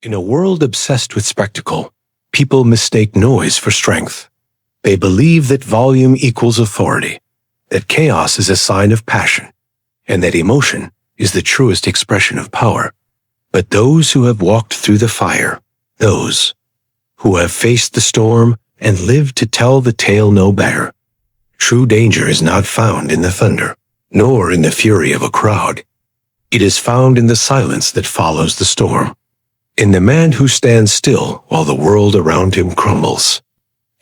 In a world obsessed with spectacle, people mistake noise for strength. They believe that volume equals authority, that chaos is a sign of passion, and that emotion is the truest expression of power. But those who have walked through the fire, those who have faced the storm and lived to tell the tale know better. True danger is not found in the thunder, nor in the fury of a crowd. It is found in the silence that follows the storm, in the man who stands still while the world around him crumbles,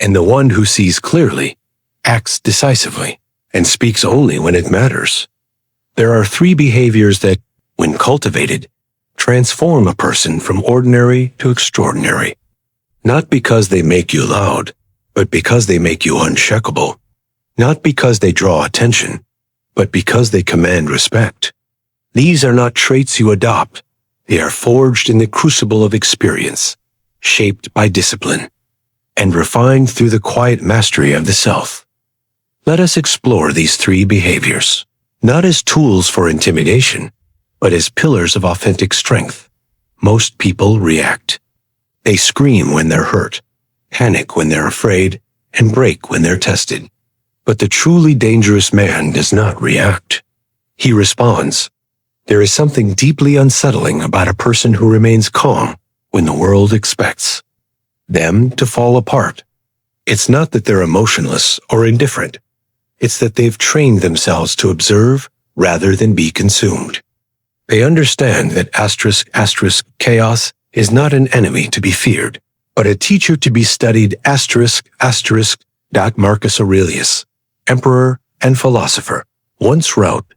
and the one who sees clearly, acts decisively, and speaks only when it matters. There are three behaviors that, when cultivated, transform a person from ordinary to extraordinary, not because they make you loud, but because they make you uncheckable, not because they draw attention, but because they command respect. These are not traits you adopt. They are forged in the crucible of experience, shaped by discipline, and refined through the quiet mastery of the self. Let us explore these three behaviors, not as tools for intimidation, but as pillars of authentic strength. Most people react. They scream when they're hurt, panic when they're afraid, and break when they're tested. But the truly dangerous man does not react. He responds. There is something deeply unsettling about a person who remains calm when the world expects them to fall apart. It's not that they're emotionless or indifferent. It's that they've trained themselves to observe rather than be consumed. They understand that *** chaos is not an enemy to be feared, but a teacher to be studied ***. Marcus Aurelius, emperor and philosopher, once wrote,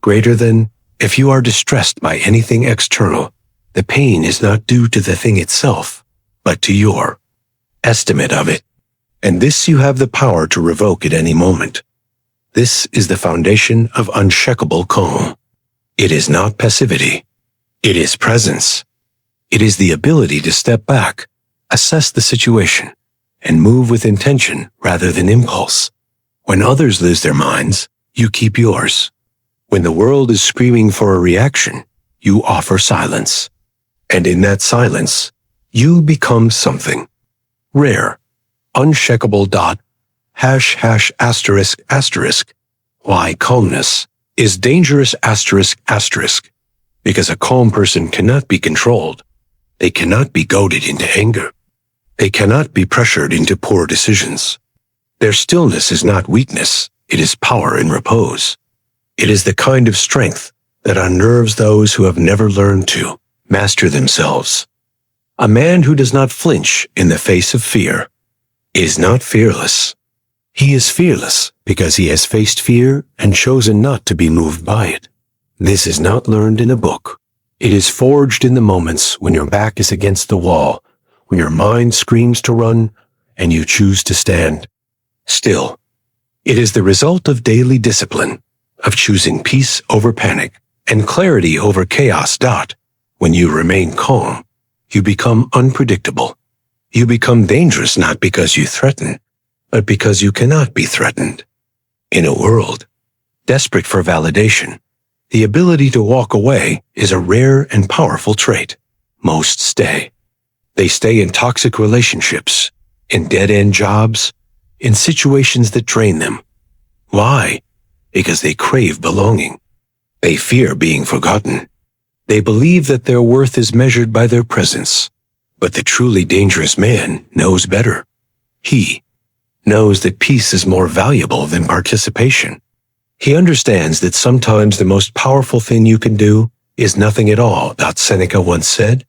greater than, if you are distressed by anything external, the pain is not due to the thing itself, but to your estimate of it. And this you have the power to revoke at any moment. This is the foundation of uncheckable calm. It is not passivity. It is presence. It is the ability to step back, assess the situation, and move with intention rather than impulse. When others lose their minds, you keep yours. When the world is screaming for a reaction, you offer silence. And in that silence, you become something rare, uncheckable. *****. Why calmness is dangerous ****. Because a calm person cannot be controlled. They cannot be goaded into anger. They cannot be pressured into poor decisions. Their stillness is not weakness, it is power in repose. It is the kind of strength that unnerves those who have never learned to master themselves. A man who does not flinch in the face of fear is not fearless. He is fearless because he has faced fear and chosen not to be moved by it. This is not learned in a book. It is forged in the moments when your back is against the wall, when your mind screams to run and you choose to stand still. It is the result of daily discipline, of choosing peace over panic and clarity over chaos. When you remain calm, you become unpredictable. You become dangerous not because you threaten, but because you cannot be threatened. In a world desperate for validation, the ability to walk away is a rare and powerful trait. Most stay. They stay in toxic relationships, in dead-end jobs, in situations that drain them. Why? Because they crave belonging. They fear being forgotten. They believe that their worth is measured by their presence. But the truly dangerous man knows better. He knows that peace is more valuable than participation. He understands that sometimes the most powerful thing you can do is nothing at all. Seneca once said,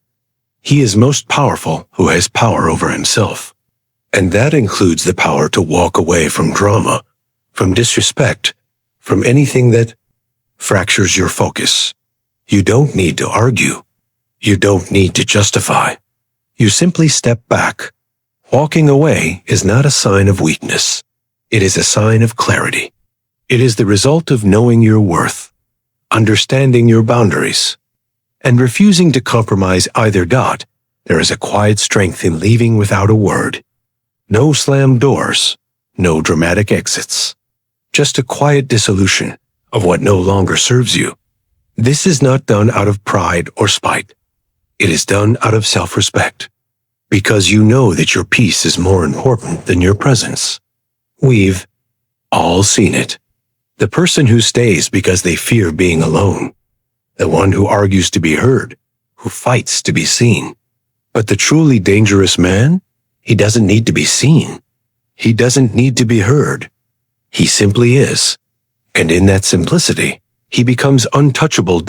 he is most powerful who has power over himself. And that includes the power to walk away from drama, from disrespect, from anything that fractures your focus. You don't need to argue. You don't need to justify. You simply step back. Walking away is not a sign of weakness. It is a sign of clarity. It is the result of knowing your worth, understanding your boundaries, and refusing to compromise either. There is a quiet strength in leaving without a word. No slammed doors, no dramatic exits. Just a quiet dissolution of what no longer serves you. This is not done out of pride or spite. It is done out of self-respect, because you know that your peace is more important than your presence. We've all seen it. The person who stays because they fear being alone. The one who argues to be heard, who fights to be seen. But the truly dangerous man, he doesn't need to be seen. He doesn't need to be heard. He simply is. And in that simplicity, he becomes untouchable.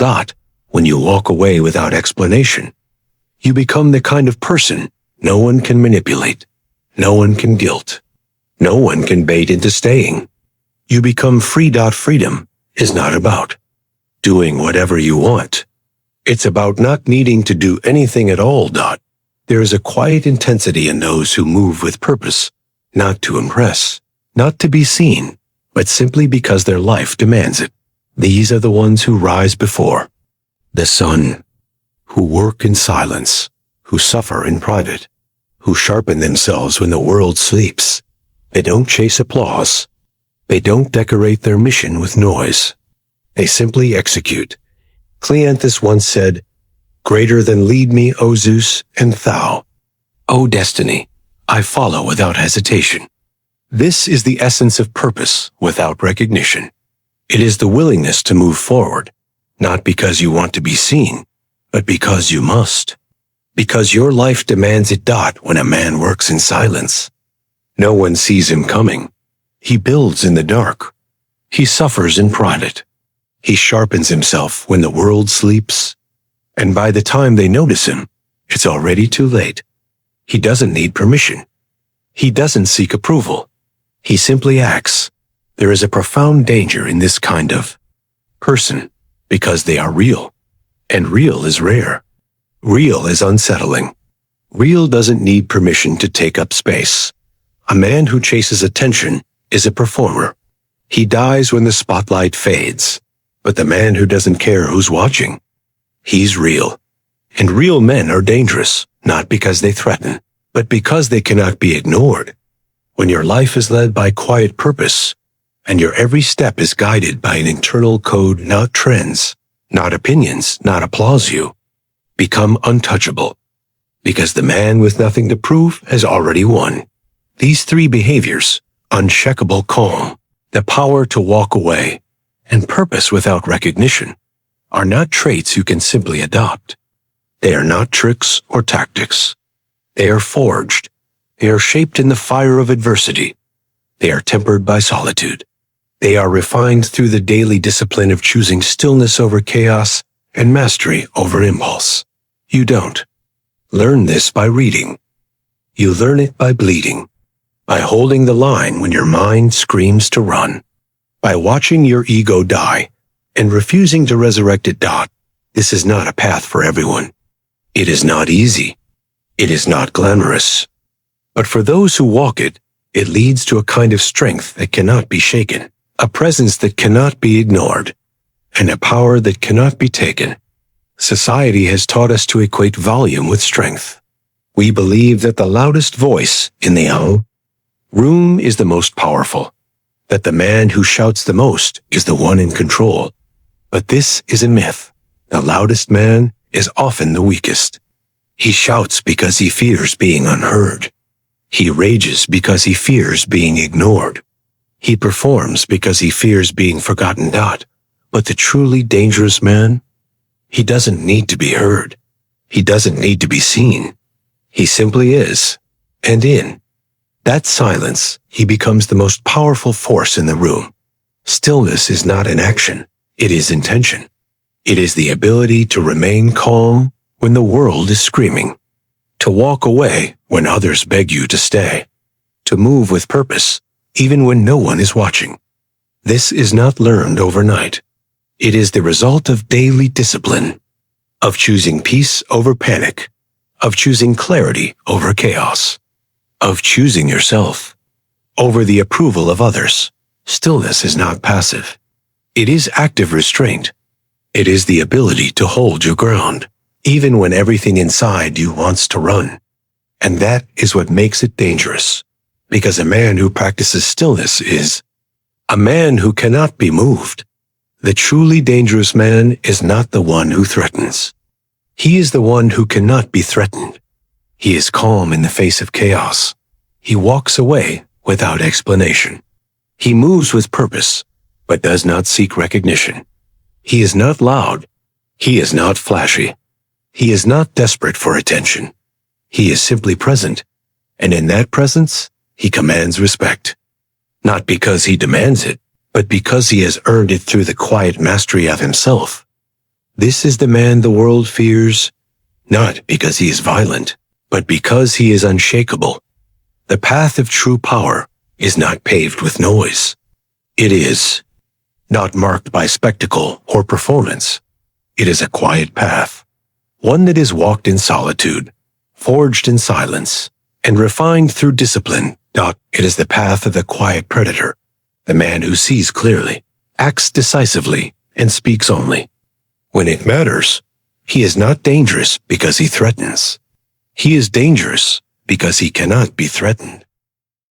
When you walk away without explanation, you become the kind of person no one can manipulate, no one can guilt, no one can bait into staying. You become free. Freedom is not about doing whatever you want. It's about not needing to do anything at all. There is a quiet intensity in those who move with purpose, not to impress, not to be seen, but simply because their life demands it. These are the ones who rise before the sun, who work in silence, who suffer in private, who sharpen themselves when the world sleeps. They don't chase applause. They don't decorate their mission with noise. They simply execute. Cleanthes once said, "Greater than lead me, O Zeus, and thou, O destiny, I follow without hesitation." This is the essence of purpose without recognition. It is the willingness to move forward, not because you want to be seen, but because you must. Because your life demands it. When a man works in silence, no one sees him coming. He builds in the dark. He suffers in private. He sharpens himself when the world sleeps. And by the time they notice him, it's already too late. He doesn't need permission. He doesn't seek approval. He simply acts. There is a profound danger in this kind of person, because they are real. And real is rare. Real is unsettling. Real doesn't need permission to take up space. A man who chases attention is a performer. He dies when the spotlight fades. But the man who doesn't care who's watching, he's real. And real men are dangerous, not because they threaten, but because they cannot be ignored. When your life is led by quiet purpose, and your every step is guided by an internal code, not trends, not opinions, not applause, you become untouchable. Because the man with nothing to prove has already won. These three behaviors, uncheckable calm, the power to walk away, and purpose without recognition, are not traits you can simply adopt. They are not tricks or tactics. They are forged. They are shaped in the fire of adversity. They are tempered by solitude. They are refined through the daily discipline of choosing stillness over chaos and mastery over impulse. You don't learn this by reading. You learn it by bleeding, by holding the line when your mind screams to run, by watching your ego die and refusing to resurrect it. This is not a path for everyone. It is not easy. It is not glamorous. But for those who walk it, it leads to a kind of strength that cannot be shaken, a presence that cannot be ignored, and a power that cannot be taken. Society has taught us to equate volume with strength. We believe that the loudest voice in the room is the most powerful, that the man who shouts the most is the one in control. But this is a myth. The loudest man is often the weakest. He shouts because he fears being unheard. He rages because he fears being ignored. He performs because he fears being forgotten. But the truly dangerous man, he doesn't need to be heard. He doesn't need to be seen. He simply is. And in that silence, he becomes the most powerful force in the room. Stillness is not an action. It is intention. It is the ability to remain calm when the world is screaming, to walk away when others beg you to stay, to move with purpose even when no one is watching. This is not learned overnight. It is the result of daily discipline, of choosing peace over panic, of choosing clarity over chaos, of choosing yourself over the approval of others. Stillness is not passive. It is active restraint. It is the ability to hold your ground, even when everything inside you wants to run. And that is what makes it dangerous, because a man who practices stillness is a man who cannot be moved. The truly dangerous man is not the one who threatens. He is the one who cannot be threatened. He is calm in the face of chaos. He walks away without explanation. He moves with purpose, but does not seek recognition. He is not loud. He is not flashy. He is not desperate for attention. He is simply present, and in that presence, he commands respect. Not because he demands it, but because he has earned it through the quiet mastery of himself. This is the man the world fears, not because he is violent, but because he is unshakable. The path of true power is not paved with noise. It is not marked by spectacle or performance. It is a quiet path, one that is walked in solitude, forged in silence, and refined through discipline. It is the path of the quiet predator, the man who sees clearly, acts decisively, and speaks only when it matters. He is not dangerous because he threatens. He is dangerous because he cannot be threatened.